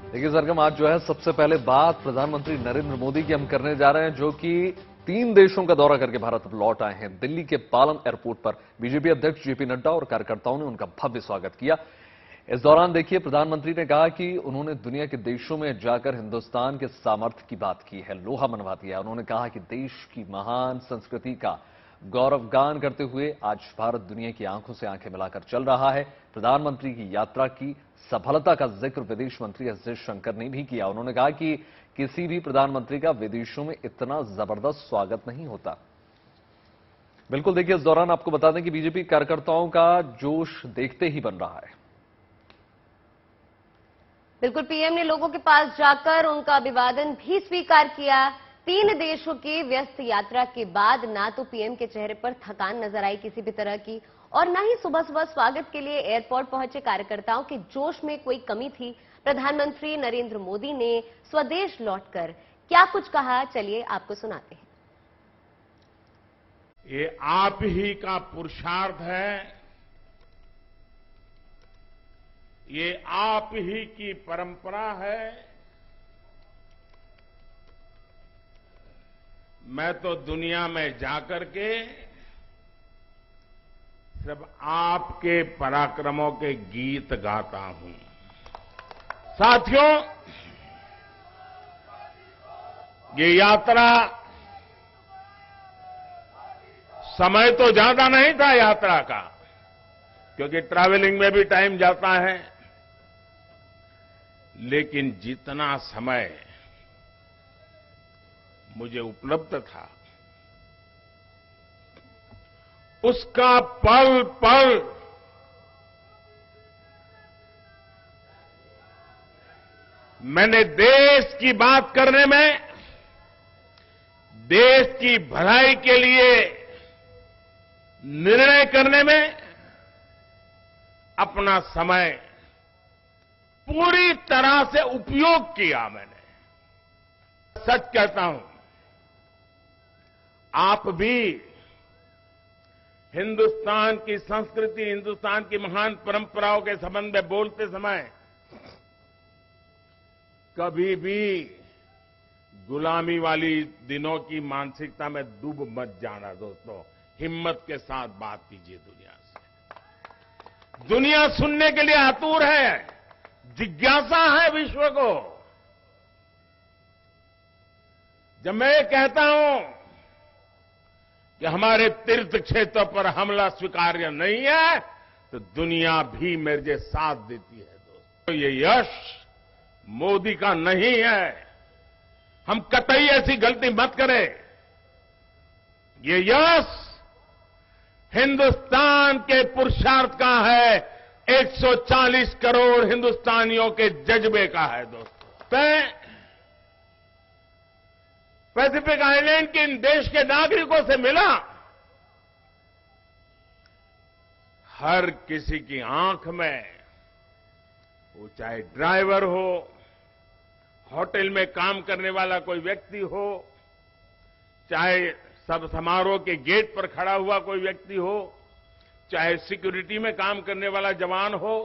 देखिए सरगम, आज जो है सबसे पहले बात प्रधानमंत्री नरेंद्र मोदी की हम करने जा रहे हैं, जो कि 3 देशों का दौरा करके भारत अब लौट आए हैं। दिल्ली के पालम एयरपोर्ट पर बीजेपी अध्यक्ष जेपी नड्डा और कार्यकर्ताओं ने उनका भव्य स्वागत किया। इस दौरान देखिए, प्रधानमंत्री ने कहा कि उन्होंने दुनिया के देशों में जाकर हिंदुस्तान के सामर्थ्य की बात की है, लोहा मनवा दिया। उन्होंने कहा कि देश की महान संस्कृति का गौरवगान करते हुए आज भारत दुनिया की आंखों से आंखें मिलाकर चल रहा है। प्रधानमंत्री की यात्रा की सफलता का जिक्र विदेश मंत्री एस जयशंकर ने भी किया। उन्होंने कहा कि किसी भी प्रधानमंत्री का विदेशों में इतना जबरदस्त स्वागत नहीं होता। बिल्कुल, देखिए इस दौरान आपको बता दें कि बीजेपी कार्यकर्ताओं का जोश देखते ही बन रहा है। बिल्कुल, पीएम ने लोगों के पास जाकर उनका अभिवादन भी स्वीकार किया। 3 देशों की व्यस्त यात्रा के बाद ना तो पीएम के चेहरे पर थकान नजर आई किसी भी तरह की, और न ही सुबह सुबह स्वागत के लिए एयरपोर्ट पहुंचे कार्यकर्ताओं के जोश में कोई कमी थी। प्रधानमंत्री नरेंद्र मोदी ने स्वदेश लौटकर क्या कुछ कहा, चलिए आपको सुनाते हैं। ये आप ही का पुरुषार्थ है, ये आप ही की परंपरा है। मैं तो दुनिया में जाकर के सब आपके पराक्रमों के गीत गाता हूं। साथियों, ये यात्रा समय तो ज्यादा नहीं था यात्रा का, क्योंकि ट्रैवलिंग में भी टाइम जाता है, लेकिन जितना समय मुझे उपलब्ध था उसका पल पल मैंने देश की बात करने में, देश की भलाई के लिए निर्णय करने में अपना समय पूरी तरह से उपयोग किया। मैंने सच कहता हूं, आप भी हिंदुस्तान की संस्कृति, हिंदुस्तान की महान परंपराओं के संबंध में बोलते समय कभी भी गुलामी वाली दिनों की मानसिकता में डूब मत जाना। दोस्तों, हिम्मत के साथ बात कीजिए दुनिया से। दुनिया सुनने के लिए आतुर है, जिज्ञासा है विश्व को। जब मैं ये कहता हूं कि हमारे तीर्थ क्षेत्र पर हमला स्वीकार्य नहीं है, तो दुनिया भी मेरे साथ देती है। दोस्तों, ये यश मोदी का नहीं है, हम कतई ऐसी गलती मत करें। ये यश हिंदुस्तान के पुरुषार्थ का है, 140 करोड़ हिंदुस्तानियों के जज्बे का है। दोस्तों, पैसिफिक आइलैंड के इन देश के नागरिकों से मिला, हर किसी की आंख में, वो चाहे ड्राइवर हो, होटल में काम करने वाला कोई व्यक्ति हो, चाहे सब समारोह के गेट पर खड़ा हुआ कोई व्यक्ति हो, चाहे सिक्योरिटी में काम करने वाला जवान हो,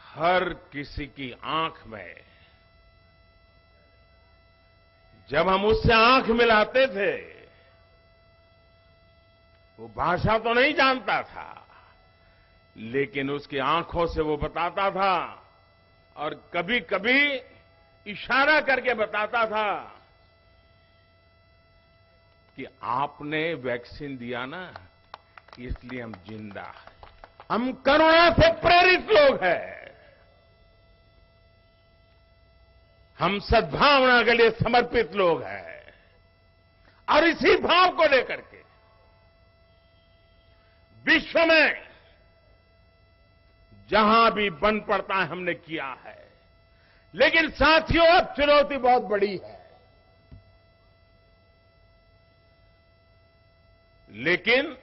हर किसी की आंख में, जब हम उससे आंख मिलाते थे, वो भाषा तो नहीं जानता था, लेकिन उसकी आंखों से वो बताता था, और कभी कभी इशारा करके बताता था कि आपने वैक्सीन दिया ना, इसलिए हम जिंदा हैं। हम करुणा से प्रेरित लोग हैं, हम सद्भावना के लिए समर्पित लोग हैं, और इसी भाव को लेकर के विश्व में जहां भी बन पड़ता है हमने किया है। लेकिन साथियों, अब चुनौती बहुत बड़ी है, लेकिन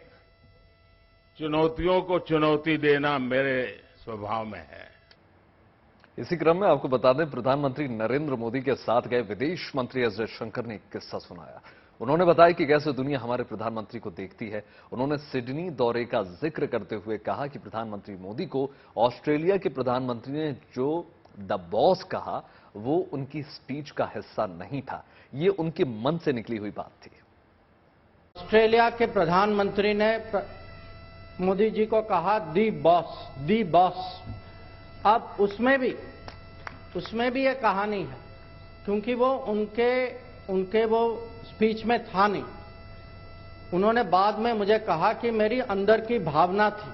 चुनौतियों को चुनौती देना मेरे स्वभाव में है। इसी क्रम में आपको बता दें, प्रधानमंत्री नरेंद्र मोदी के साथ गए विदेश मंत्री एस जयशंकर ने एक किस्सा सुनाया। उन्होंने बताया कि कैसे दुनिया हमारे प्रधानमंत्री को देखती है। उन्होंने सिडनी दौरे का जिक्र करते हुए कहा कि प्रधानमंत्री मोदी को ऑस्ट्रेलिया के प्रधानमंत्री ने जो द बॉस कहा वो उनकी स्पीच का हिस्सा नहीं था, ये उनके मन से निकली हुई बात थी। ऑस्ट्रेलिया के प्रधानमंत्री ने मोदी जी को कहा दी बॉस। अब उसमें भी ये कहानी है, क्योंकि वो उनके वो स्पीच में था नहीं। उन्होंने बाद में मुझे कहा कि मेरी अंदर की भावना थी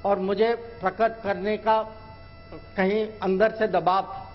और मुझे प्रकट करने का कहीं अंदर से दबाव था।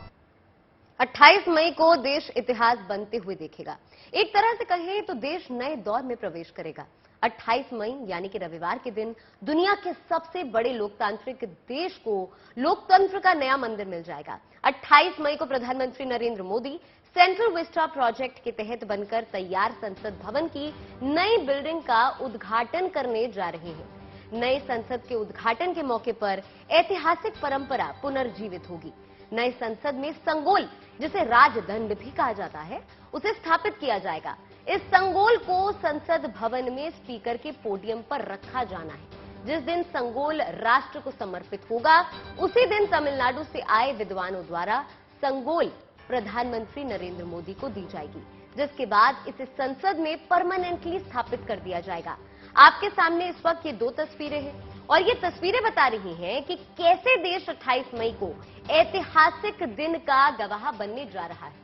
28 मई को देश इतिहास बनते हुए देखेगा। एक तरह से कहें तो देश नए दौर में प्रवेश करेगा। 28 मई यानी कि रविवार के दिन दुनिया के सबसे बड़े लोकतांत्रिक देश को लोकतंत्र का नया मंदिर मिल जाएगा। 28 मई को प्रधानमंत्री Narendra Modi central Vista project के तहत बनकर तैयार संसद भवन की नई बिल्डिंग का उद्घाटन करने जा रहे हैं। नए संसद के उद्घाटन के मौके पर ऐतिहासिक परंपरा पुनर्जीवित होगी। नए संसद में संगोल, जिसे राजदंड भी कहा जाता है, उसे स्थापित किया जाएगा। इस संगोल को संसद भवन में स्पीकर के पोडियम पर रखा जाना है। जिस दिन संगोल राष्ट्र को समर्पित होगा, उसी दिन तमिलनाडु से आए विद्वानों द्वारा संगोल प्रधानमंत्री नरेंद्र मोदी को दी जाएगी, जिसके बाद इसे संसद में परमानेंटली स्थापित कर दिया जाएगा। आपके सामने इस वक्त ये दो तस्वीरें हैं और ये तस्वीरें बता रही हैं कि कैसे देश 28 मई को ऐतिहासिक दिन का गवाह बनने जा रहा है।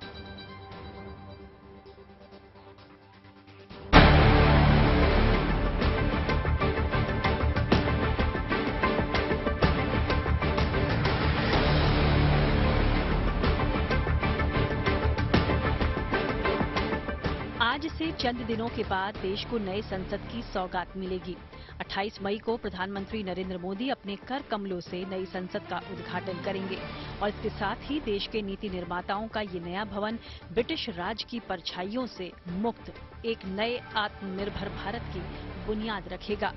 आज से चंद दिनों के बाद देश को नए संसद की सौगात मिलेगी। 28 मई को प्रधानमंत्री नरेंद्र मोदी अपने कर कमलों से नई संसद का उद्घाटन करेंगे और इसके साथ ही देश के नीति निर्माताओं का ये नया भवन ब्रिटिश राज की परछाइयों से मुक्त एक नए आत्मनिर्भर भारत की बुनियाद रखेगा।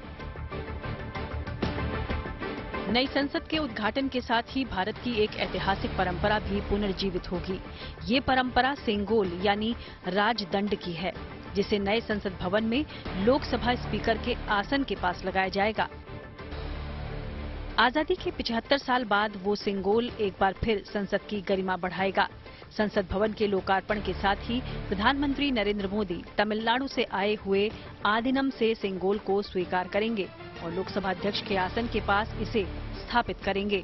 नई संसद के उद्घाटन के साथ ही भारत की एक ऐतिहासिक परंपरा भी पुनर्जीवित होगी। ये परंपरा सेंगोल यानी राजदंड की है, जिसे नए संसद भवन में लोकसभा स्पीकर के आसन के पास लगाया जाएगा। आजादी के 75 साल बाद वो सेंगोल एक बार फिर संसद की गरिमा बढ़ाएगा। संसद भवन के लोकार्पण के साथ ही प्रधानमंत्री नरेंद्र मोदी तमिलनाडु से आए हुए आदिनम से सेंगोल को स्वीकार करेंगे और लोकसभा अध्यक्ष के आसन के पास इसे स्थापित करेंगे।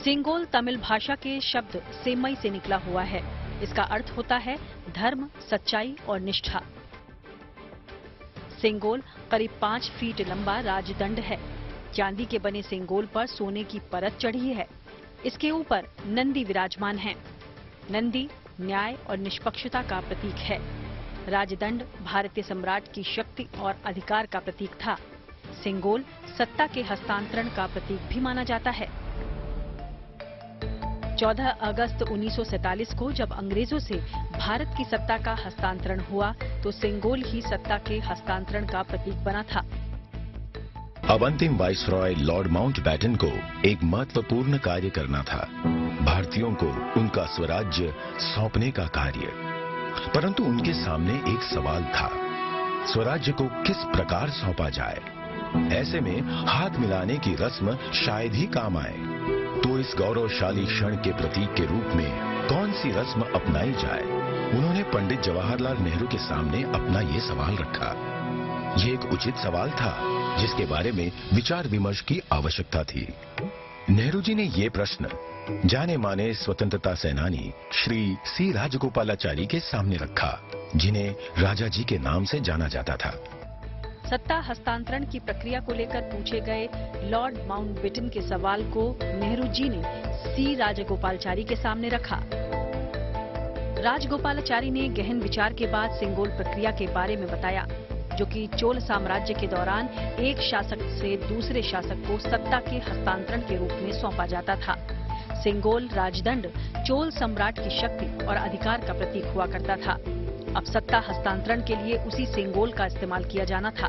सेंगोल तमिल भाषा के शब्द सेमई से निकला हुआ है। इसका अर्थ होता है धर्म, सच्चाई और निष्ठा। सेंगोल करीब 5 फीट लंबा राजदंड है। चांदी के बने सेंगोल पर सोने की परत चढ़ी है। इसके ऊपर नंदी विराजमान है। नंदी न्याय और निष्पक्षता का प्रतीक है। राजदंड भारतीय सम्राट की शक्ति और अधिकार का प्रतीक था। सेंगोल सत्ता के हस्तांतरण का प्रतीक भी माना जाता है। 14 अगस्त 1947 को जब अंग्रेजों से भारत की सत्ता का हस्तांतरण हुआ तो सेंगोल ही सत्ता के हस्तांतरण का प्रतीक बना था। अब अंतिम वाइसरॉय लॉर्ड माउंटबैटन को एक महत्वपूर्ण कार्य करना था, भारतीयों को उनका स्वराज्य सौंपने का कार्य। परंतु उनके सामने एक सवाल था, स्वराज्य को किस प्रकार सौंपा जाए। ऐसे में हाथ मिलाने की रस्म शायद ही काम आए, तो इस गौरवशाली क्षण के प्रतीक के रूप में कौन सी रस्म अपनाई जाए। उन्होंने पंडित जवाहरलाल नेहरू के सामने अपना ये सवाल रखा। ये एक उचित सवाल था जिसके बारे में विचार विमर्श की आवश्यकता थी। नेहरू जी ने ये प्रश्न जाने माने स्वतंत्रता सेनानी श्री सी राजगोपालाचारी के सामने रखा, जिन्हें राजा जी के नाम से जाना जाता था। सत्ता हस्तांतरण की प्रक्रिया को लेकर पूछे गए लॉर्ड माउंटबेटन के सवाल को नेहरू जी ने सी राजगोपालाचारी के सामने रखा। राजगोपालाचारी ने गहन विचार के बाद सेंगोल प्रक्रिया के बारे में बताया, जो कि चोल साम्राज्य के दौरान एक शासक से दूसरे शासक को सत्ता के हस्तांतरण के रूप में सौंपा जाता था। सेंगोल राजदंड चोल सम्राट की शक्ति और अधिकार का प्रतीक हुआ करता था। अब सत्ता हस्तांतरण के लिए उसी सेंगोल का इस्तेमाल किया जाना था।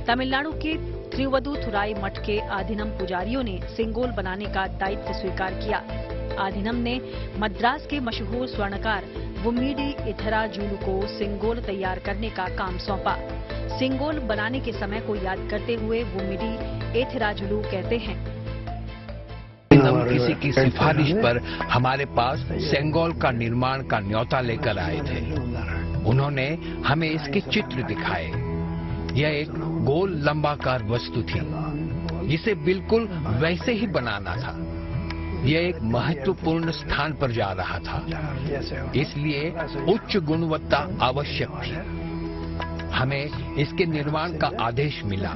तमिलनाडु के तिरुवदुथुराई मठ के आधीनम पुजारियों ने सेंगोल बनाने का दायित्व स्वीकार किया। आधीनम ने मद्रास के मशहूर स्वर्णकार वुम्मीडी इथराजुलु को सिंगोल तैयार करने का काम सौंपा। सिंगोल बनाने के समय को याद करते हुए वुम्मीडी इथराजुलु कहते हैं, हम किसी की सिफारिश पर हमारे पास सेंगोल का निर्माण का न्योता लेकर आए थे। उन्होंने हमें इसके चित्र दिखाए। यह एक गोल लंबाकार वस्तु थी जिसे बिल्कुल वैसे ही बनाना था। यह एक महत्वपूर्ण स्थान पर जा रहा था, इसलिए उच्च गुणवत्ता आवश्यक थी। हमें इसके निर्माण का आदेश मिला।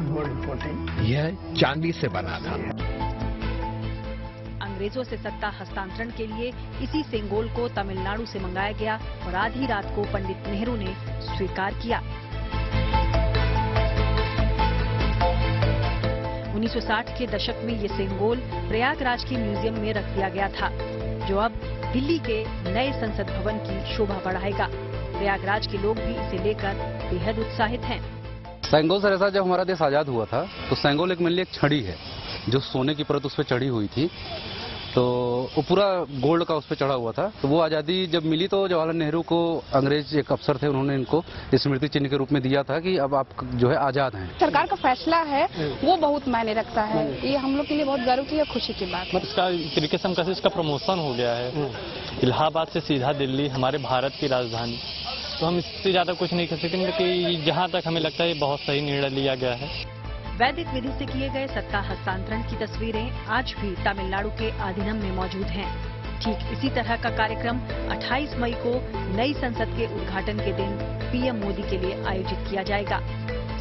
यह चांदी से बना था। अंग्रेजों से सत्ता हस्तांतरण के लिए इसी सेंगोल को तमिलनाडु से मंगाया गया और आधी रात को पंडित नेहरू ने स्वीकार किया। 1960 के दशक में ये सेंगोल प्रयागराज के म्यूजियम में रख दिया गया था, जो अब दिल्ली के नए संसद भवन की शोभा बढ़ाएगा। प्रयागराज के लोग भी इसे लेकर बेहद उत्साहित हैं। सेंगोल सर, ऐसा जब हमारा देश आजाद हुआ था तो सेंगोल एक मेनली एक छड़ी है जो सोने की परत उस पर चढ़ी हुई थी, तो वो पूरा गोल्ड का उस पर चढ़ा हुआ था। तो वो आज़ादी जब मिली तो जवाहरलाल नेहरू को अंग्रेज एक अफसर थे, उन्होंने इनको स्मृति चिन्ह के रूप में दिया था कि अब आप जो है आज़ाद हैं। सरकार का फैसला है वो बहुत मायने रखता है। ये हम लोग के लिए बहुत गर्व की और खुशी की बात है। इसका एक तरीके से हम कहते हैं इसका प्रमोशन हो गया है। इलाहाबाद से सीधा दिल्ली, हमारे भारत की राजधानी, तो हम इससे ज्यादा कुछ नहीं कह सकेंगे कि जहाँ तक हमें लगता है ये बहुत सही निर्णय लिया गया है। वैदिक विधि से किए गए सत्ता हस्तांतरण की तस्वीरें आज भी तमिलनाडु के आधीनम में मौजूद हैं। ठीक इसी तरह का कार्यक्रम 28 मई को नई संसद के उद्घाटन के दिन पीएम मोदी के लिए आयोजित किया जाएगा।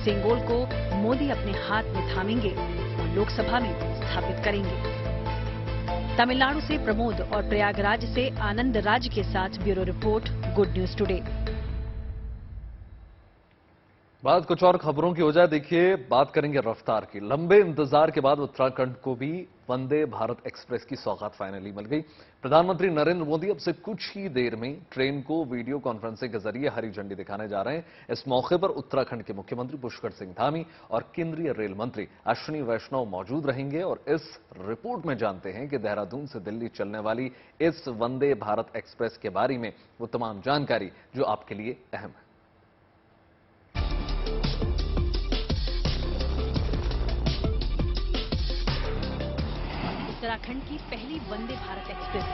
सेंगोल को मोदी अपने हाथ में थामेंगे और लोकसभा में स्थापित करेंगे। तमिलनाडु से प्रमोद और प्रयागराज से आनंद राज के साथ bureau report, good news today. बात कुछ और खबरों की हो जाए। देखिए, बात करेंगे रफ्तार की। लंबे इंतजार के बाद उत्तराखंड को भी वंदे भारत एक्सप्रेस की सौगात फाइनली मिल गई। प्रधानमंत्री नरेंद्र मोदी अब से कुछ ही देर में ट्रेन को वीडियो कॉन्फ्रेंसिंग के जरिए हरी झंडी दिखाने जा रहे हैं। इस मौके पर उत्तराखंड के मुख्यमंत्री पुष्कर सिंह धामी और केंद्रीय रेल मंत्री अश्विनी वैष्णव मौजूद रहेंगे। और इस रिपोर्ट में जानते हैं कि देहरादून से दिल्ली चलने वाली इस वंदे भारत एक्सप्रेस के बारे में वो तमाम जानकारी जो आपके लिए अहम है। उत्तराखंड की पहली वंदे भारत एक्सप्रेस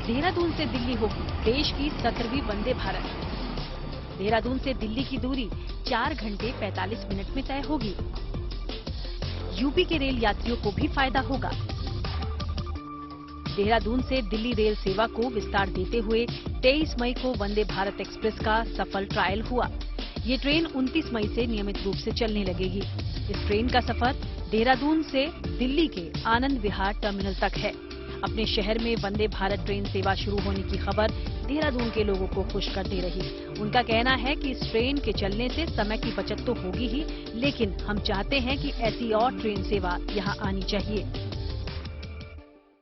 देहरादून से दिल्ली होगी। देश की 17वीं वंदे भारत। देहरादून से दिल्ली की दूरी 4 घंटे 45 मिनट में तय होगी। यूपी के रेल यात्रियों को भी फायदा होगा। देहरादून से दिल्ली रेल सेवा को विस्तार देते हुए 23 मई को वंदे भारत एक्सप्रेस का सफल ट्रायल हुआ। ये ट्रेन 29 मई से नियमित रूप से चलने लगेगी। इस ट्रेन का सफर देहरादून से दिल्ली के आनंद विहार टर्मिनल तक है। अपने शहर में वंदे भारत ट्रेन सेवा शुरू होने की खबर देहरादून के लोगों को खुश कर दे रही। उनका कहना है कि इस ट्रेन के चलने से समय की बचत तो होगी ही, लेकिन हम चाहते हैं कि ऐसी और ट्रेन सेवा यहाँ आनी चाहिए।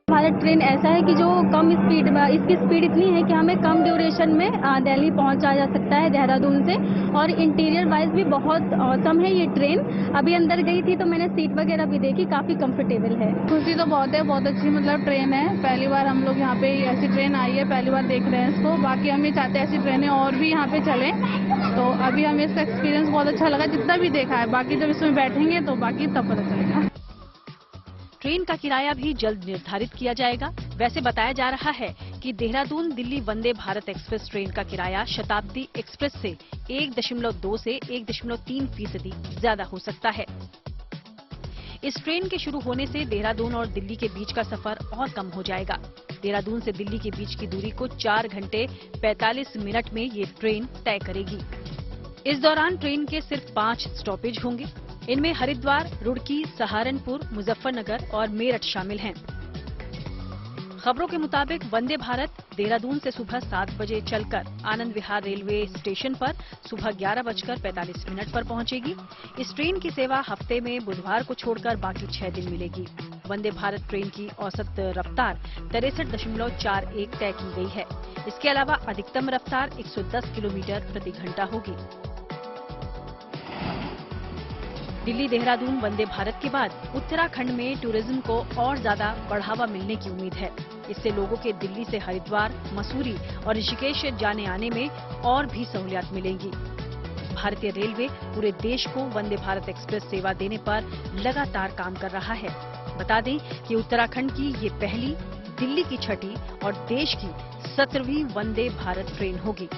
भारत ट्रेन ऐसा है कि जो कम स्पीड में, इसकी स्पीड इतनी है कि हमें कम ड्यूरेशन में दिल्ली पहुंचा जा सकता है देहरादून से। और इंटीरियर वाइज भी बहुत औसम है ये ट्रेन। अभी अंदर गई थी तो मैंने सीट वगैरह भी देखी, काफी कंफर्टेबल है। खुशी तो बहुत है, बहुत अच्छी मतलब ट्रेन है। पहली बार हम लोग यहाँ पे ऐसी ट्रेन आई है, पहली बार देख रहे हैं इसको। बाकी हम ये चाहते हैं ऐसी ट्रेनें और भी यहाँ पे चलें। तो अभी हमें इसका एक्सपीरियंस बहुत अच्छा लगा जितना भी देखा है। बाकी जब इसमें बैठेंगे तो बाकी तब पता चलेगा। ट्रेन का किराया भी जल्द निर्धारित किया जाएगा। वैसे बताया जा रहा है कि देहरादून दिल्ली वंदे भारत एक्सप्रेस ट्रेन का किराया शताब्दी एक्सप्रेस से 1.2 से 1.3% ज्यादा हो सकता है। इस ट्रेन के शुरू होने से देहरादून और दिल्ली के बीच का सफर और कम हो जाएगा। देहरादून से दिल्ली के बीच की दूरी को 4 घंटे 45 मिनट में ये ट्रेन तय करेगी। इस दौरान ट्रेन के सिर्फ 5 स्टॉपेज होंगे। इनमें हरिद्वार, रुड़की, सहारनपुर, मुजफ्फरनगर और मेरठ शामिल हैं। खबरों के मुताबिक वंदे भारत देहरादून से सुबह 7 बजे चलकर आनंद विहार रेलवे स्टेशन पर सुबह 11:45 पर पहुंचेगी। इस ट्रेन की सेवा हफ्ते में बुधवार को छोड़कर बाकी 6 दिन मिलेगी। वंदे भारत ट्रेन की औसत रफ्तार 63.41 तय की गई है। इसके अलावा अधिकतम रफ्तार 110 किलोमीटर प्रति घंटा होगी। दिल्ली देहरादून वंदे भारत के बाद उत्तराखंड में टूरिज्म को और ज्यादा बढ़ावा मिलने की उम्मीद है। इससे लोगों के दिल्ली से हरिद्वार, मसूरी और ऋषिकेश जाने आने में और भी सहूलियत मिलेंगी। भारतीय रेलवे पूरे देश को वंदे भारत एक्सप्रेस सेवा देने पर लगातार काम कर रहा है। बता दें कि उत्तराखंड की ये पहली, दिल्ली की छठी और देश की 17वीं वंदे भारत ट्रेन होगी।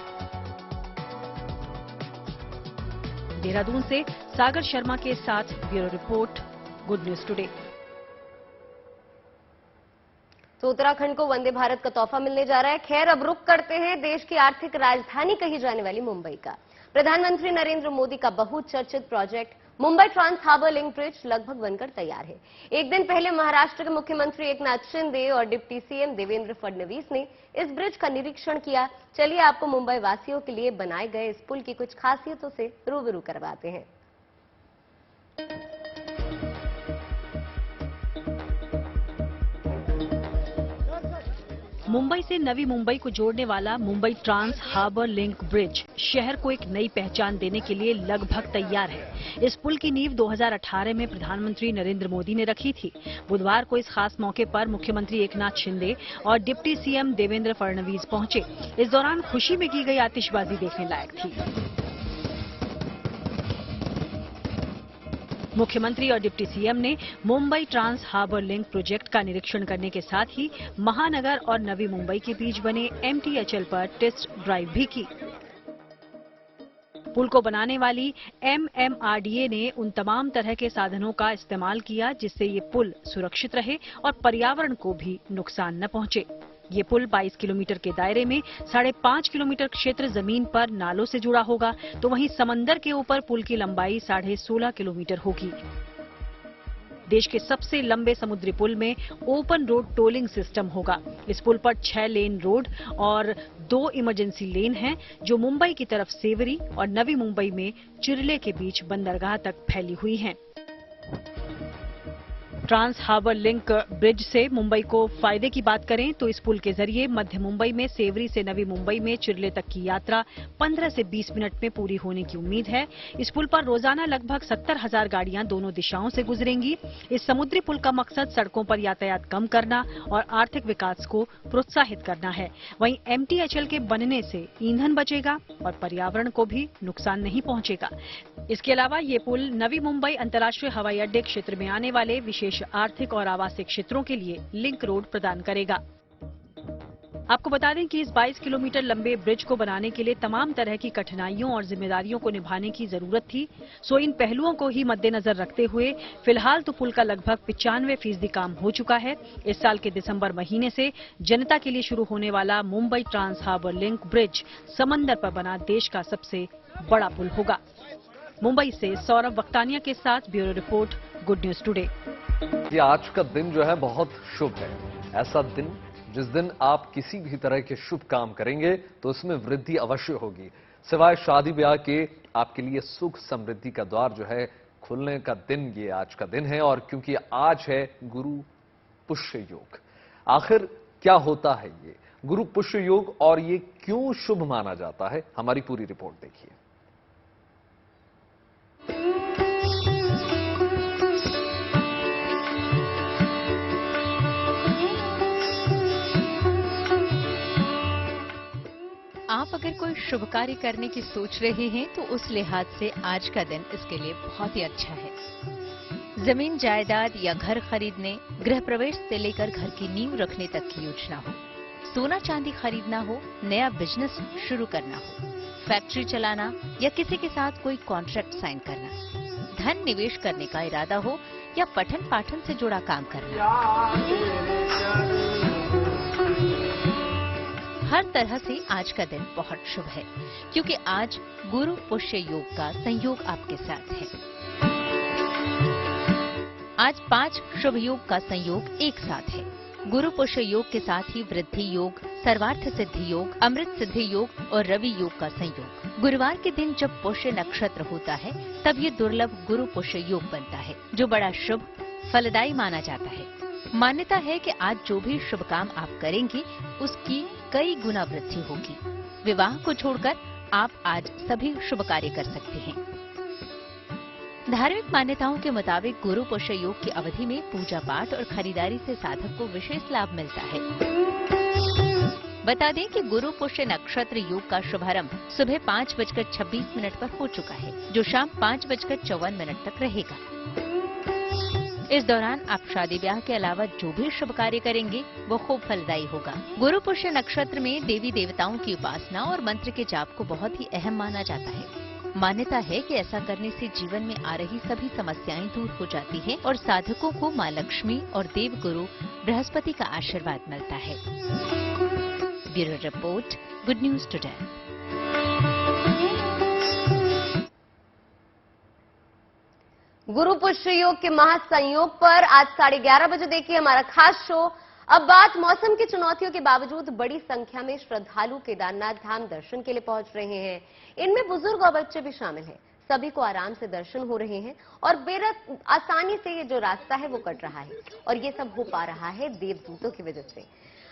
देहरादून से सागर शर्मा के साथ bureau report, good news today. तो उत्तराखंड को वंदे भारत का तोहफा मिलने जा रहा है। खैर, अब रुख करते हैं देश की आर्थिक राजधानी कही जाने वाली मुंबई का। प्रधानमंत्री नरेंद्र मोदी का बहुचर्चित project Mumbai Trans Harbour Link bridge लगभग बनकर तैयार है। एक दिन पहले महाराष्ट्र के मुख्यमंत्री एकनाथ शिंदे और डिप्टी सीएम देवेंद्र फडणवीस ने इस ब्रिज का निरीक्षण किया। चलिए आपको मुंबई वासियों के लिए बनाए गए इस पुल की कुछ खासियतों से रूबरू करवाते हैं। मुंबई से नवी मुंबई को जोड़ने वाला Mumbai Trans Harbour Link bridge शहर को एक नई पहचान देने के लिए लगभग तैयार है। इस पुल की नींव 2018 में प्रधानमंत्री नरेंद्र मोदी ने रखी थी। बुधवार को इस खास मौके पर मुख्यमंत्री एकनाथ शिंदे और डिप्टी सीएम देवेंद्र फडणवीस पहुंचे। इस दौरान खुशी में की गई आतिशबाजी देखने लायक थी। मुख्यमंत्री और डिप्टी सीएम ने Mumbai Trans Harbour Link project का निरीक्षण करने के साथ ही महानगर और नवी मुंबई के बीच बने MTHL पर टेस्ट ड्राइव भी की। पुल को बनाने वाली MMRDA ने उन तमाम तरह के साधनों का इस्तेमाल किया जिससे ये पुल सुरक्षित रहे और पर्यावरण को भी नुकसान न पहुंचे। ये पुल 22 किलोमीटर के दायरे में 5.5 किलोमीटर क्षेत्र जमीन पर नालों से जुड़ा होगा, तो वहीं समंदर के ऊपर पुल की लंबाई 16.5 किलोमीटर होगी। देश के सबसे लंबे समुद्री पुल में ओपन रोड टोलिंग सिस्टम होगा। इस पुल पर 6 लेन रोड और 2 इमरजेंसी लेन हैं, जो मुंबई की तरफ सेवरी और नवी मुंबई में चिरले के बीच बंदरगाह तक फैली हुई हैं। ट्रांस हार्बर लिंक ब्रिज से मुंबई को फायदे की बात करें तो इस पुल के जरिए मध्य मुंबई में सेवरी से नवी मुंबई में चिरले तक की यात्रा 15 से 20 मिनट में पूरी होने की उम्मीद है। इस पुल पर रोजाना लगभग 70,000 गाड़ियां दोनों दिशाओं से गुजरेंगी। इस समुद्री पुल का मकसद सड़कों पर यातायात कम करना और आर्थिक विकास को प्रोत्साहित करना है। वहीं MTHL के बनने से ईंधन बचेगा और पर्यावरण को भी नुकसान नहीं पहुंचेगा। इसके अलावा ये पुल नवी मुंबई अंतर्राष्ट्रीय हवाई अड्डे क्षेत्र में आने वाले विशेष आर्थिक और आवासिक क्षेत्रों के लिए लिंक रोड प्रदान करेगा। आपको बता दें कि इस 22 किलोमीटर लंबे ब्रिज को बनाने के लिए तमाम तरह की कठिनाइयों और जिम्मेदारियों को निभाने की जरूरत थी। सो इन पहलुओं को ही मद्देनजर रखते हुए फिलहाल तो पुल का लगभग 95% काम हो चुका है। इस साल के दिसंबर महीने से जनता के लिए शुरू होने वाला Mumbai Trans Harbour Link bridge समंदर पर बना देश का सबसे बड़ा पुल होगा। मुंबई से सौरभ वक्तानिया के साथ bureau report, good news today. ये आज का दिन जो है बहुत शुभ है। ऐसा दिन जिस दिन आप किसी भी तरह के शुभ काम करेंगे तो उसमें वृद्धि अवश्य होगी। सिवाय शादी ब्याह के आपके लिए सुख समृद्धि का द्वार जो है खुलने का दिन ये आज का दिन है। और क्योंकि आज है गुरु पुष्य योग। आखिर क्या होता है ये गुरु पुष्य योग और ये क्यों शुभ माना जाता है, हमारी पूरी रिपोर्ट देखिए। आप अगर कोई शुभ कार्य करने की सोच रहे हैं तो उस लिहाज से आज का दिन इसके लिए बहुत ही अच्छा है। जमीन जायदाद या घर खरीदने, गृह प्रवेश से लेकर घर की नींव रखने तक की योजना हो, सोना चांदी खरीदना हो, नया बिजनेस शुरू करना हो, फैक्ट्री चलाना या किसी के साथ कोई कॉन्ट्रैक्ट साइन करना, धन निवेश करने का इरादा हो या पठन पाठन से जुड़ा काम करना, हर तरह से आज का दिन बहुत शुभ है, क्योंकि आज गुरु पुष्य योग का संयोग आपके साथ है। आज 5 शुभ योग का संयोग एक साथ है। गुरु पुष्य योग के साथ ही वृद्धि योग, सर्वार्थ सिद्धि योग, अमृत सिद्धि योग और रवि योग का संयोग। गुरुवार के दिन जब पुष्य नक्षत्र होता है तब ये दुर्लभ गुरु पुष्य योग बनता है, जो बड़ा शुभ फलदायी माना जाता है। मान्यता है कि आज जो भी शुभ काम आप करेंगे उसकी कई गुना वृद्धि होगी। विवाह को छोड़कर आप आज सभी शुभ कार्य कर सकते हैं। धार्मिक मान्यताओं के मुताबिक गुरु पुष्य योग की अवधि में पूजा पाठ और खरीदारी से साधक को विशेष लाभ मिलता है। बता दें कि गुरु पुष्य नक्षत्र योग का शुभारंभ सुबह 5:26 पर हो चुका है, जो शाम 5:54 तक रहेगा। इस दौरान आप शादी ब्याह के अलावा जो भी शुभ कार्य करेंगे वो खूब फलदायी होगा। गुरु पुष्य नक्षत्र में देवी देवताओं की उपासना और मंत्र के जाप को बहुत ही अहम माना जाता है। मान्यता है कि ऐसा करने से जीवन में आ रही सभी समस्याएं दूर हो जाती हैं और साधकों को मां लक्ष्मी और देव गुरु बृहस्पति का आशीर्वाद मिलता है। Bureau report, good news today. गुरु पुष्य योग के महासंयोग पर आज 11:30 बजे देखिए हमारा खास शो। अब बात मौसम की चुनौतियों के बावजूद बड़ी संख्या में श्रद्धालु केदारनाथ धाम दर्शन के लिए पहुंच रहे हैं। इनमें बुजुर्ग और बच्चे भी शामिल हैं। सभी को आराम से दर्शन हो रहे हैं और बेहद आसानी से ये जो रास्ता है वो कट रहा है और ये सब हो पा रहा है देवदूतों की वजह से।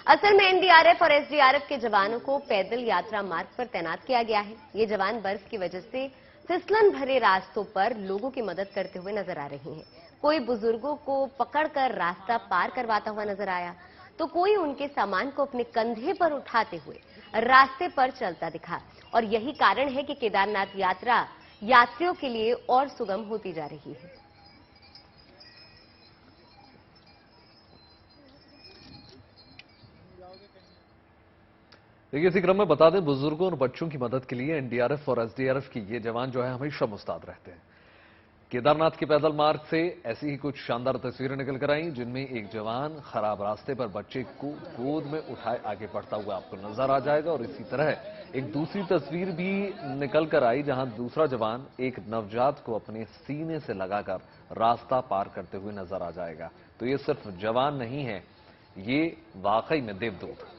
असल में एनडीआरएफ और एसडीआरएफ के जवानों को पैदल यात्रा मार्ग पर तैनात किया गया है। ये जवान बर्फ की वजह से फिसलन भरे रास्तों पर लोगों की मदद करते हुए नजर आ रहे हैं। कोई बुजुर्गों को पकड़कर रास्ता पार करवाता हुआ नजर आया तो कोई उनके सामान को अपने कंधे पर उठाते हुए रास्ते पर चलता दिखा। और यही कारण है कि केदारनाथ यात्रा यात्रियों के लिए और सुगम होती जा रही है। देखिए, इसी क्रम में बता दें, बुजुर्गों और बच्चों की मदद के लिए एनडीआरएफ और एसडीआरएफ की ये जवान जो है हमेशा मुस्तैद रहते हैं। केदारनाथ के पैदल मार्ग से ऐसी ही कुछ शानदार तस्वीरें निकल कर आई, जिनमें एक जवान खराब रास्ते पर बच्चे को गोद में उठाए आगे बढ़ता हुआ आपको नजर आ जाएगा। और इसी तरह एक दूसरी तस्वीर भी निकल कर आई, जहां दूसरा जवान एक नवजात को अपने सीने से लगाकर रास्ता पार करते हुए नजर आ जाएगा। तो ये सिर्फ जवान नहीं है, ये वाकई में देवदूत।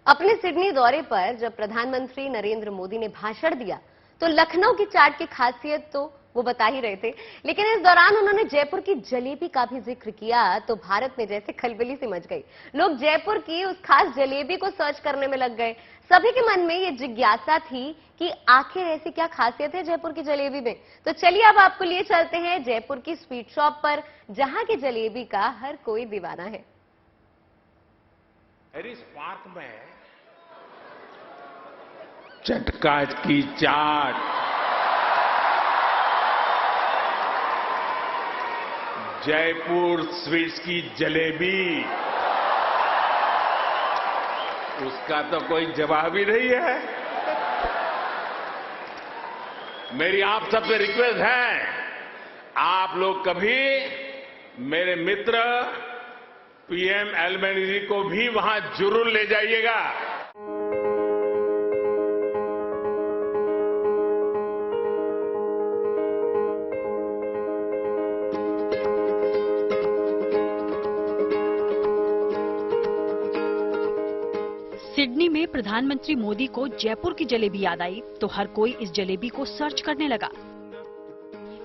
अपने सिडनी दौरे पर जब प्रधानमंत्री नरेंद्र मोदी ने भाषण दिया तो लखनऊ की चाट की खासियत तो वो बता ही रहे थे, लेकिन इस दौरान उन्होंने जयपुर की जलेबी का भी जिक्र किया तो भारत में जैसे खलबली सी मच गई। लोग जयपुर की उस खास जलेबी को सर्च करने में लग गए। सभी के मन में ये जिज्ञासा थी कि आखिर ऐसी क्या खासियत है जयपुर की जलेबी में। तो चलिए अब आपको लिए चलते हैं जयपुर की स्वीट शॉप पर, जहां की जलेबी का हर कोई दीवाना है। हैरिस पार्क में चटकाट की चाट, जयपुर स्वीट्स की जलेबी, उसका तो कोई जवाब ही नहीं है। मेरी आप सबसे रिक्वेस्ट है, आप लोग कभी मेरे मित्र पीएम एल्बेनीजी को भी वहां जरूर ले जाइएगा। सिडनी में प्रधानमंत्री मोदी को जयपुर की जलेबी याद आई तो हर कोई इस जलेबी को सर्च करने लगा।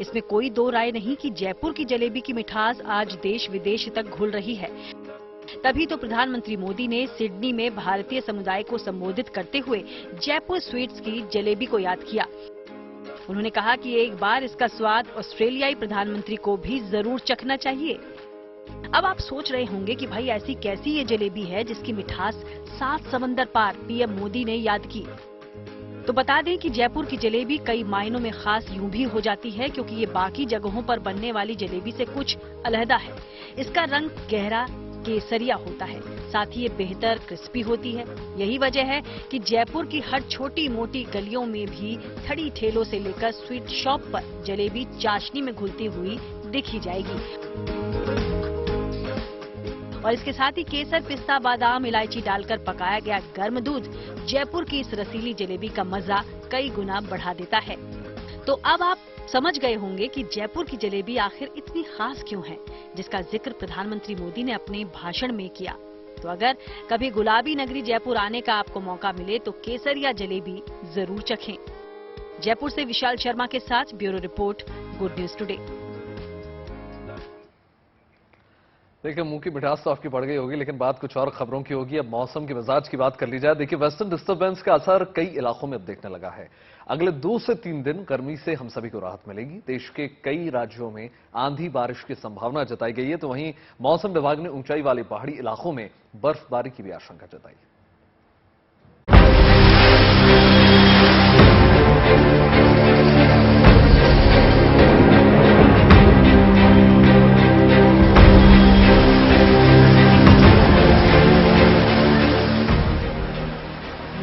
इसमें कोई दो राय नहीं कि जयपुर की जलेबी की मिठास आज देश विदेश तक घुल रही है। तभी तो प्रधानमंत्री मोदी ने सिडनी में भारतीय समुदाय को संबोधित करते हुए जयपुर स्वीट्स की जलेबी को याद किया। उन्होंने कहा कि एक बार इसका स्वाद ऑस्ट्रेलियाई प्रधानमंत्री को भी जरूर चखना चाहिए। अब आप सोच रहे होंगे कि भाई ऐसी कैसी ये जलेबी है जिसकी मिठास 7 समंदर पार पीएम मोदी ने याद की। तो बता दें कि जयपुर की जलेबी कई मायनों में खास यूं भी हो जाती है क्योंकि ये बाकी जगहों पर बनने वाली जलेबी से कुछ अलहदा है। इसका रंग गहरा केसरिया होता है, साथ ही ये बेहतर क्रिस्पी होती है। यही वजह है कि जयपुर की हर छोटी मोटी गलियों में भी थड़ी ठेलों से लेकर स्वीट शॉप पर जलेबी चाशनी में घुलती हुई दिखी जाएगी। और इसके साथ ही केसर, पिस्ता, बादाम, इलायची डालकर पकाया गया गर्म दूध जयपुर की इस रसीली जलेबी का मजा कई गुना बढ़ा देता है। तो अब आप समझ गए होंगे कि जयपुर की जलेबी आखिर इतनी खास क्यों है, जिसका जिक्र प्रधानमंत्री मोदी ने अपने भाषण में किया। तो अगर कभी गुलाबी नगरी जयपुर आने का आपको मौका मिले तो केसर या जलेबी जरूर चखें। जयपुर से विशाल शर्मा के साथ bureau report, good news today. देखिए, मुंह की मिठास तो आपकी बढ़ गई होगी, लेकिन बात कुछ और खबरों की होगी। अब मौसम के मिजाज की बात कर ली जाए। देखिए, वेस्टर्न डिस्टर्बेंस का असर कई इलाकों में अब दिखने लगा है। अगले 2 से 3 दिन गर्मी से हम सभी को राहत मिलेगी। देश के कई राज्यों में आंधी बारिश की संभावना जताई गई है, तो वहीं मौसम विभाग ने ऊंचाई वाले पहाड़ी इलाकों में बर्फबारी की भी आशंका जताई है।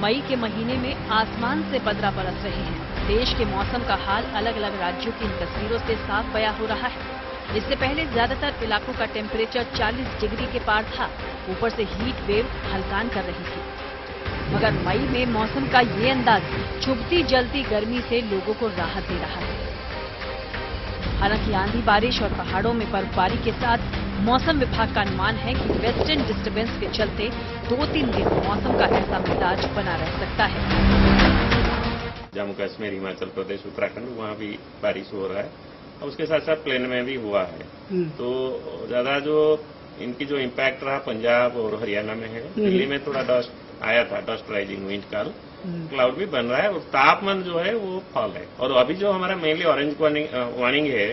मई के महीने में आसमान से बदरा बरस रहे हैं। देश के मौसम का हाल अलग अलग राज्यों की इन तस्वीरों से साफ बयां हो रहा है। इससे पहले ज्यादातर इलाकों का टेम्परेचर 40 डिग्री के पार था। ऊपर से हीट वेव हलकान कर रही थी। मगर मई में मौसम का ये अंदाज चुभती जलती गर्मी से लोगों को राहत दे रहा है। हालांकि आंधी बारिश और पहाड़ों में बर्फबारी के साथ मौसम विभाग का अनुमान है कि वेस्टर्न डिस्टर्बेंस के चलते 2-3 दिन मौसम का ऐसा मिजाज बना रह सकता है। जम्मू कश्मीर, हिमाचल प्रदेश, उत्तराखंड, वहाँ भी बारिश हो रहा है और उसके साथ साथ प्लेन में भी हुआ है। तो ज्यादा जो इनकी जो इम्पैक्ट रहा पंजाब और हरियाणा में है। दिल्ली में थोड़ा डस्ट आया था, डस्ट राइजिंग विंड कल, क्लाउड भी बन रहा है और तापमान जो है वो फॉल है। और अभी जो हमारा मेनली ऑरेंज वार्निंग है,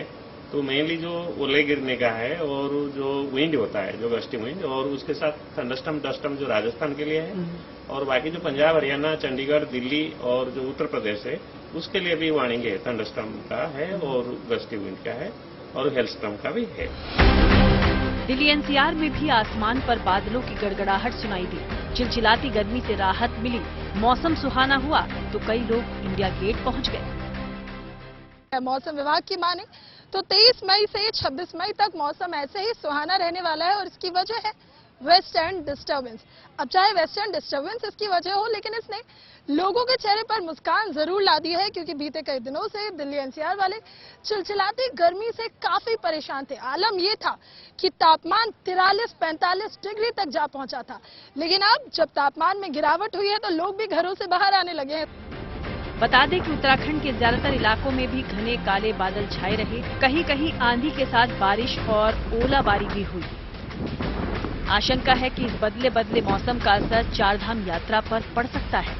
तो मेनली जो ओले गिरने का है और जो विंड होता है, जो गस्टी विंड, और उसके साथ थंडरस्टॉर्म, डस्टॉर्म जो राजस्थान के लिए है, और बाकी जो पंजाब, हरियाणा, चंडीगढ़, दिल्ली और जो उत्तर प्रदेश है, उसके लिए भी वार्निंग है। थंडरस्टॉर्म का है और गस्टी विंड का है और हेलस्टॉर्म का भी है। दिल्ली एनसीआर में भी आसमान पर बादलों की गड़गड़ाहट सुनाई दी। चिलचिलाती गर्मी से राहत मिली, मौसम सुहाना हुआ तो कई लोग इंडिया गेट पहुंच गए। मौसम विभाग की माने तो 23 मई से 26 मई तक मौसम ऐसे ही सुहाना रहने वाला है और इसकी वजह है वेस्टर्न डिस्टर्बेंस। अब चाहे वेस्टर्न डिस्टर्बेंस इसकी वजह हो, लेकिन इसने लोगों के चेहरे पर मुस्कान जरूर ला दी है, क्योंकि बीते कई दिनों से दिल्ली एनसीआर वाले चिलचिलाती गर्मी से काफी परेशान थे। आलम यह था कि तापमान 43-45 डिग्री तक जा पहुंचा था, लेकिन अब जब तापमान में गिरावट हुई है तो लोग भी घरों से बाहर आने लगे हैं। बता दें कि उत्तराखंड के ज्यादातर इलाकों में भी घने काले बादल छाए रहे। कहीं कहीं आंधी के साथ बारिश और ओलाबारी भी हुई। आशंका है कि इस बदले बदले मौसम का असर चारधाम यात्रा पर पड़ सकता है।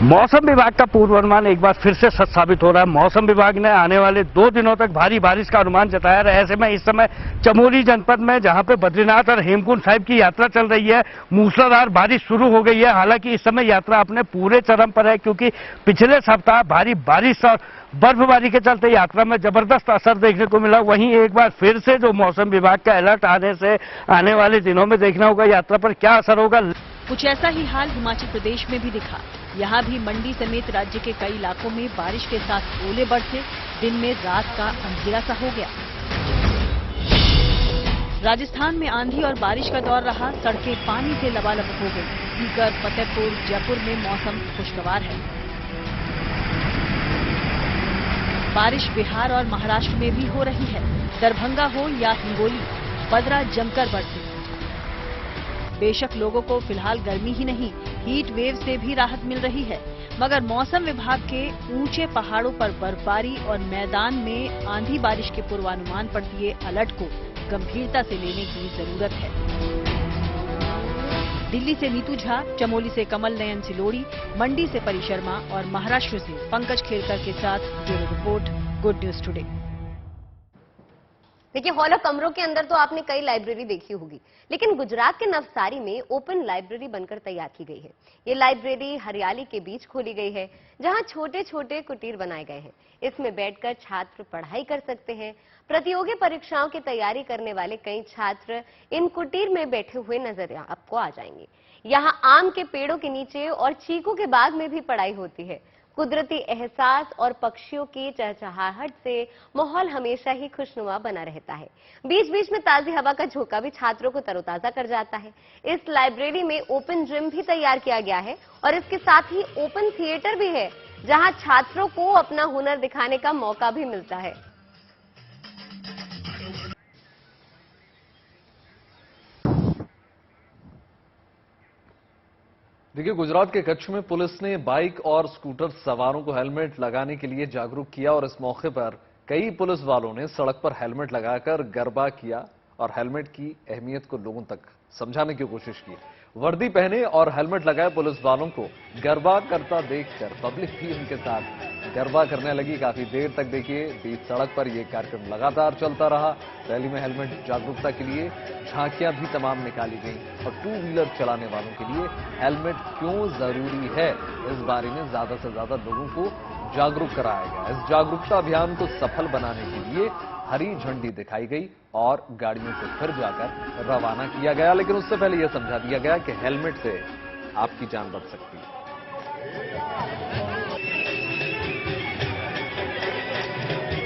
मौसम विभाग का पूर्वानुमान एक बार फिर से सच साबित हो रहा है। मौसम विभाग ने आने वाले 2 दिनों तक भारी बारिश का अनुमान जताया है। ऐसे में इस समय चमोली जनपद में, जहां पे बद्रीनाथ और हेमकुंड साहिब की यात्रा चल रही है, मूसलाधार बारिश शुरू हो गई है। हालांकि इस समय यात्रा अपने पूरे चरम पर है, क्योंकि पिछले सप्ताह भारी बारिश और बर्फबारी के चलते यात्रा में जबरदस्त असर देखने को मिला। वहीं एक बार फिर से जो मौसम विभाग का अलर्ट आने से आने वाले दिनों में देखना होगा यात्रा पर क्या असर होगा। कुछ ऐसा ही हाल हिमाचल प्रदेश में भी दिखा। यहाँ भी मंडी समेत राज्य के कई इलाकों में बारिश के साथ ओले बरसे। दिन में रात का अंधेरा सा हो गया। राजस्थान में आंधी और बारिश का दौर रहा। सड़कें पानी से लबालब हो गई। सीकर, फतेहपुर, जयपुर में मौसम खुशगवार है। बारिश बिहार और महाराष्ट्र में भी हो रही है। दरभंगा हो या हिंगोली, बदरा जमकर बरसे। बेशक लोगों को फिलहाल गर्मी ही नहीं, हीट वेव से भी राहत मिल रही है, मगर मौसम विभाग के ऊंचे पहाड़ों पर बर्फबारी और मैदान में आंधी बारिश के पूर्वानुमान पर दिए अलर्ट को गंभीरता से लेने की जरूरत है। दिल्ली से नीतू झा, चमोली से कमल नयन सिलोड़ी, मंडी से परी शर्मा और महाराष्ट्र से पंकज खेरकर के साथ bureau report, good news today. देखिए, हॉल ऑफ कमरों के अंदर तो आपने कई लाइब्रेरी देखी होगी, लेकिन गुजरात के नवसारी में ओपन लाइब्रेरी बनकर तैयार की गई है। ये लाइब्रेरी हरियाली के बीच खोली गई है, जहां छोटे छोटे कुटीर बनाए गए हैं। इसमें बैठकर छात्र पढ़ाई कर सकते हैं। प्रतियोगी परीक्षाओं की तैयारी करने वाले कई छात्र इन कुटीर में बैठे हुए नजर आपको आ जाएंगे। यहाँ आम के पेड़ों के नीचे और चीकू के बाग में भी पढ़ाई होती है। कुदरती एहसास और पक्षियों की चहचहाहट से माहौल हमेशा ही खुशनुमा बना रहता है। बीच बीच में ताजी हवा का झोंका भी छात्रों को तरोताजा कर जाता है। इस लाइब्रेरी में ओपन जिम भी तैयार किया गया है और इसके साथ ही ओपन थिएटर भी है, जहां छात्रों को अपना हुनर दिखाने का मौका भी मिलता है। देखिए, गुजरात के कच्छ में पुलिस ने बाइक और स्कूटर सवारों को हेलमेट लगाने के लिए जागरूक किया और इस मौके पर कई पुलिस वालों ने सड़क पर हेलमेट लगाकर गरबा किया और हेलमेट की अहमियत को लोगों तक समझाने की कोशिश की। वर्दी पहने और हेलमेट लगाए पुलिस वालों को गरबा करता देखकर पब्लिक भी उनके साथ गरबा करने लगी। काफी देर तक देखिए बीच सड़क पर यह कार्यक्रम लगातार चलता रहा। रैली में हेलमेट जागरूकता के लिए झांकियां भी तमाम निकाली गई और टू व्हीलर चलाने वालों के लिए हेलमेट क्यों जरूरी है इस बारे में ज्यादा से ज्यादा लोगों को जागरूक कराया गया। इस जागरूकता अभियान को सफल बनाने के लिए हरी झंडी दिखाई गई और गाड़ियों को फिर जाकर रवाना किया गया। लेकिन उससे पहले यह समझा दिया गया कि हेलमेट से आपकी जान बच सकती है।